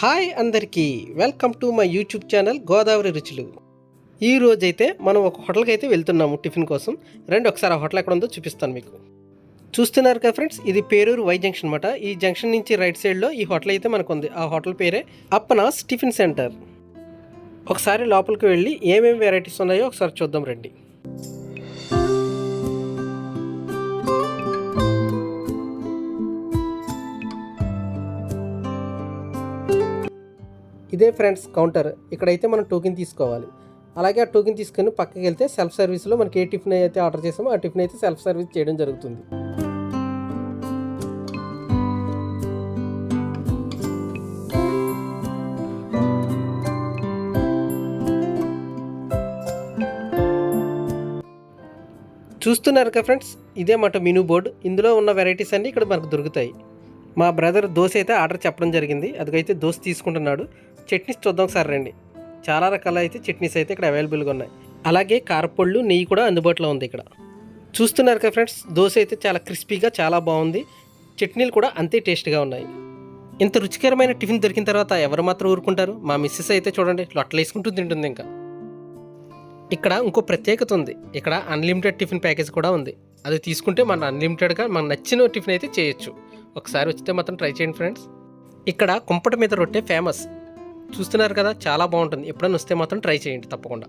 Hi అందరికీ welcome to my YouTube channel Godavari రుచులు. ఈ రోజైతే మనం ఒక హోటల్కి అయితే వెళ్తున్నాము టిఫిన్ కోసం. రండి ఒకసారి ఆ హోటల్ ఎక్కడ ఉందో చూపిస్తాను మీకు. చూస్తున్నారు కదా ఫ్రెండ్స్, ఇది పేరూరు వై జంక్షన్ అనమాట. ఈ జంక్షన్ నుంచి రైట్ సైడ్లో ఈ హోటల్ అయితే మనకు ఉంది. ఆ హోటల్ పేరే అప్పనాస్ టిఫిన్ సెంటర్. ఒకసారి లోపలికి వెళ్ళి ఏమేమి వెరైటీస్ ఉన్నాయో ఒకసారి చూద్దాం రండి. ఇదే ఫ్రెండ్స్ కౌంటర్. ఇక్కడైతే మనం టోకెన్ తీసుకోవాలి. అలాగే ఆ టోకెన్ తీసుకొని పక్కకి వెళ్తే సెల్ఫ్ సర్వీస్లో మనకి ఏ టిఫిన్ అయితే ఆర్డర్ చేసామో ఆ టిఫిన్ అయితే సెల్ఫ్ సర్వీస్ చేయడం జరుగుతుంది. చూస్తున్నారు కదా ఫ్రెండ్స్, ఇదే మాట మెనూ బోర్డు. ఇందులో ఉన్న వెరైటీస్ అన్నీ ఇక్కడ మనకు దొరుకుతాయి. మా బ్రదర్ దోశ అయితే ఆర్డర్ చెప్పడం జరిగింది. అదిగైతే దోశ తీసుకుంటున్నాడు. చట్నీస్ చూద్దాం సార్ రండి. చాలా రకాల అయితే చట్నీస్ అయితే ఇక్కడ అవైలబుల్గా ఉన్నాయి. అలాగే కారపొళ్ళు, నెయ్యి కూడా అందుబాటులో ఉంది ఇక్కడ. చూస్తున్నారు కదా ఫ్రెండ్స్, దోశ అయితే చాలా క్రిస్పీగా చాలా బాగుంది. చట్నీలు కూడా అంతే టేస్ట్గా ఉన్నాయి. ఇంత రుచికరమైన టిఫిన్ దొరికిన తర్వాత ఎవరు మాత్రం ఊరుకుంటారు? మా మిస్సెస్ అయితే చూడండి లొట్టలు వేసుకుంటూ తింటుంది. ఇంకా ఇక్కడ ఇంకో ప్రత్యేకత ఉంది. ఇక్కడ అన్లిమిటెడ్ టిఫిన్ ప్యాకేజ్ కూడా ఉంది. అది తీసుకుంటే మన అన్లిమిటెడ్గా మనకు నచ్చిన టిఫిన్ అయితే చేయొచ్చు. ఒకసారి వచ్చితే మాత్రం ట్రై చేయండి ఫ్రెండ్స్. ఇక్కడ కుంపటి మీద రొట్టె ఫేమస్. చూస్తున్నారు కదా, చాలా బాగుంటుంది. ఎప్పుడైనా వస్తే మాత్రం ట్రై చేయండి తప్పకుండా.